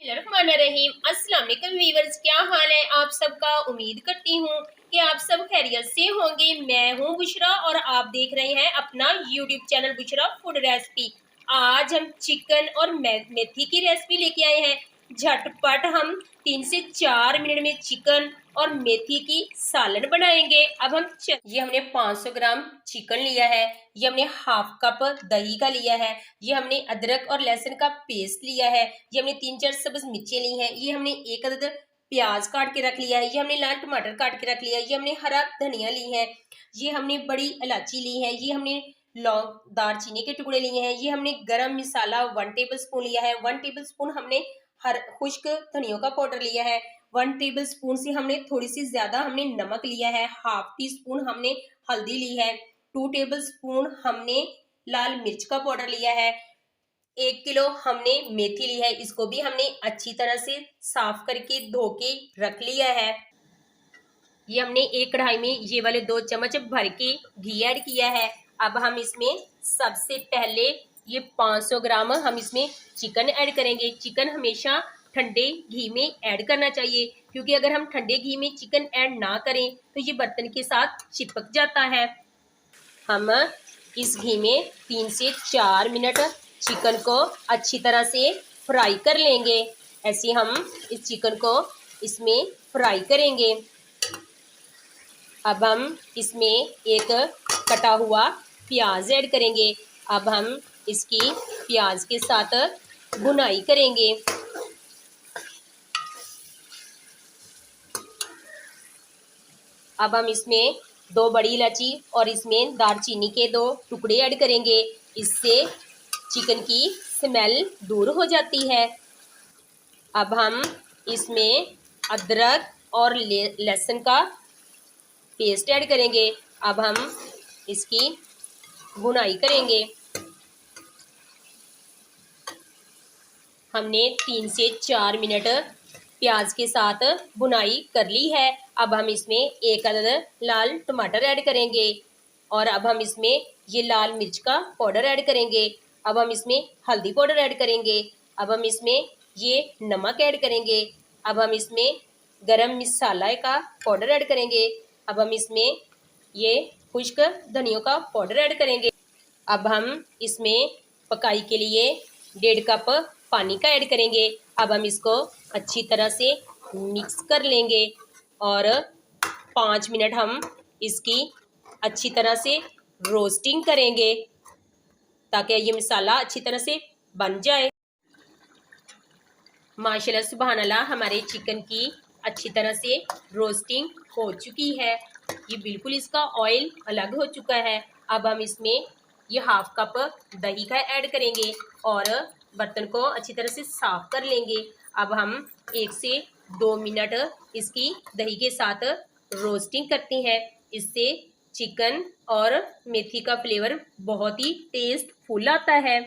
रहीम अस्सलाम वालेकुम व्यूअर्स, क्या हाल है आप सबका। उम्मीद करती हूँ कि आप सब खैरियत से होंगे। मैं हूँ बुशरा और आप देख रहे हैं अपना YouTube channel Bushra food recipe. आज हम चिकन और मेथी की रेसिपी लेके आए हैं। झटपट हम 3 से 4 मिनट में चिकन और मेथी की सालन बनाएंगे। अब हम ये हमने 500 ग्राम चिकन लिया है, ये हमने हाफ कप दही का लिया है, ये हमने अदरक और लहसुन का पेस्ट लिया है, ये हमने 3-4 सब्ज मिर्चें ली हैं, ये हमने एक अदद प्याज काट के रख लिया है, ये हमने लाल टमाटर काट के रख लिया है, ये हमने हरा धनिया ली है, ये हमने बड़ी इलायची ली है, ये हमने लौंग दालचीनी के टुकड़े लिए हैं, ये हमने गरम मसाला 1 टेबल स्पून लिया है, 1 टेबल स्पून हमने हर खुश्क धनियों का पाउडर लिया है, 1 टेबल स्पून से हमने थोड़ी सी ज्यादा हमने नमक लिया है, हाफ टी स्पून हमने हल्दी ली है, 2 टेबल स्पून हमने लाल मिर्च का पाउडर लिया है, 1 किलो हमने मेथी ली है, इसको भी हमने अच्छी तरह से साफ करके धो के रख लिया है। ये हमने एक कढ़ाई में ये वाले 2 चम्मच भर के घी ऐड किया है। अब हम इसमें सबसे पहले ये 500 ग्राम हम इसमें चिकन ऐड करेंगे। चिकन हमेशा ठंडे घी में ऐड करना चाहिए, क्योंकि अगर हम ठंडे घी में चिकन ऐड ना करें तो ये बर्तन के साथ चिपक जाता है। हम इस घी में 3 से 4 मिनट चिकन को अच्छी तरह से फ्राई कर लेंगे। ऐसे हम इस चिकन को इसमें फ्राई करेंगे। अब हम इसमें एक कटा हुआ प्याज ऐड करेंगे। अब हम इसकी प्याज के साथ भुनाई करेंगे। अब हम इसमें 2 बड़ी इलायची और इसमें दालचीनी के 2 टुकड़े ऐड करेंगे। इससे चिकन की स्मेल दूर हो जाती है। अब हम इसमें अदरक और लहसुन का पेस्ट ऐड करेंगे। अब हम इसकी भुनाई करेंगे। हमने 3 से 4 मिनट प्याज के साथ भुनाई कर ली है। अब हम इसमें एक अदद लाल टमाटर ऐड करेंगे और अब हम इसमें ये लाल मिर्च का पाउडर ऐड करेंगे। अब हम इसमें हल्दी पाउडर ऐड करेंगे। अब हम इसमें ये नमक ऐड करेंगे। अब हम इसमें गरम मसाला का पाउडर ऐड करेंगे। अब हम इसमें ये खुश्क धनियों का पाउडर ऐड करेंगे। अब हम इसमें पकाई के लिए 1.5 कप पानी का ऐड करेंगे। अब हम इसको अच्छी तरह से मिक्स कर लेंगे और 5 मिनट हम इसकी अच्छी तरह से रोस्टिंग करेंगे ताकि ये मसाला अच्छी तरह से बन जाए। माशाल्लाह सुभान अल्लाह, हमारे चिकन की अच्छी तरह से रोस्टिंग हो चुकी है। ये बिल्कुल इसका ऑयल अलग हो चुका है। अब हम इसमें ये हाफ कप दही का ऐड करेंगे और बर्तन को अच्छी तरह से साफ कर लेंगे। अब हम 1 से 2 मिनट इसकी दही के साथ रोस्टिंग करते हैं। इससे चिकन और मेथी का फ्लेवर बहुत ही टेस्टफुल आता है।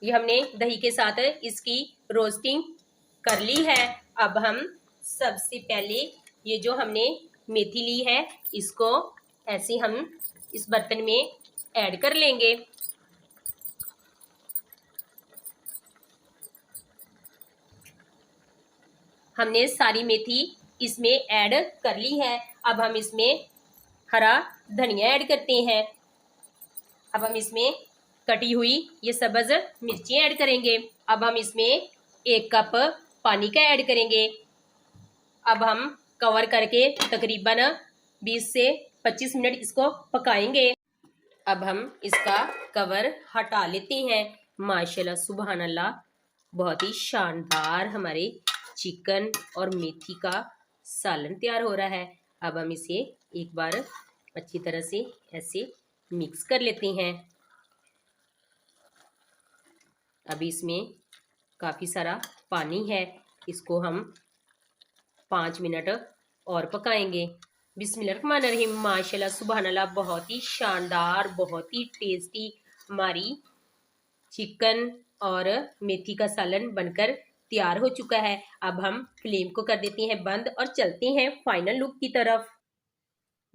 ये हमने दही के साथ इसकी रोस्टिंग कर ली है। अब हम सबसे पहले ये जो हमने मेथी ली है इसको ऐसे हम इस बर्तन में ऐड कर लेंगे। हमने सारी मेथी इसमें ऐड कर ली है। अब हम इसमें हरा धनिया ऐड करते हैं। अब हम इसमें कटी हुई ये सब्ज मिर्ची ऐड करेंगे। अब हम इसमें 1 कप पानी का ऐड करेंगे। अब हम कवर करके तकरीबन 20 से 25 मिनट इसको पकाएंगे। अब हम इसका कवर हटा लेते हैं। माशाल्लाह सुभान अल्लाह, बहुत ही शानदार हमारे चिकन और मेथी का सालन तैयार हो रहा है। अब हम इसे एक बार अच्छी तरह से ऐसे मिक्स कर लेते हैं। अभी इसमें काफ़ी सारा पानी है, इसको हम 5 मिनट और पकाएंगे। बिस्मिल्लाहिर्रहमानिर्रहीम। माशाल्लाह सुभान अल्लाह, बहुत ही शानदार, बहुत ही टेस्टी हमारी चिकन और मेथी का सालन बनकर तैयार हो चुका है। अब हम फ्लेम को कर देते हैं बंद और चलते हैं फाइनल लुक की तरफ।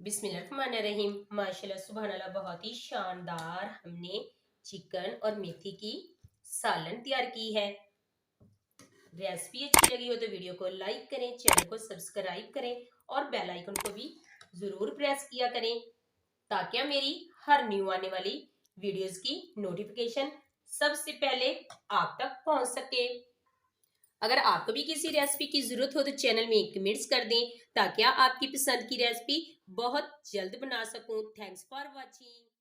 बिस्मिल्लाहिर्रहमानिर्रहीम। माशाल्लाह सुभान अल्लाह, बहुत ही शानदार हमने चिकन और मेथी की सालन तैयार की है। रेसिपी अच्छी लगी हो तो वीडियो को लाइक करें, चैनल को सब्सक्राइब करें और बेल आइकन को भी ज़रूर प्रेस किया करें ताकि मेरी हर न्यू आने वाली वीडियोस की नोटिफिकेशन सबसे पहले आप तक पहुंच सके। अगर आपको भी किसी रेसिपी की जरूरत हो तो चैनल में कमेंट्स कर दें ताकि आपकी पसंद की रेसिपी बहुत जल्द बना सकूं। Thanks for watching.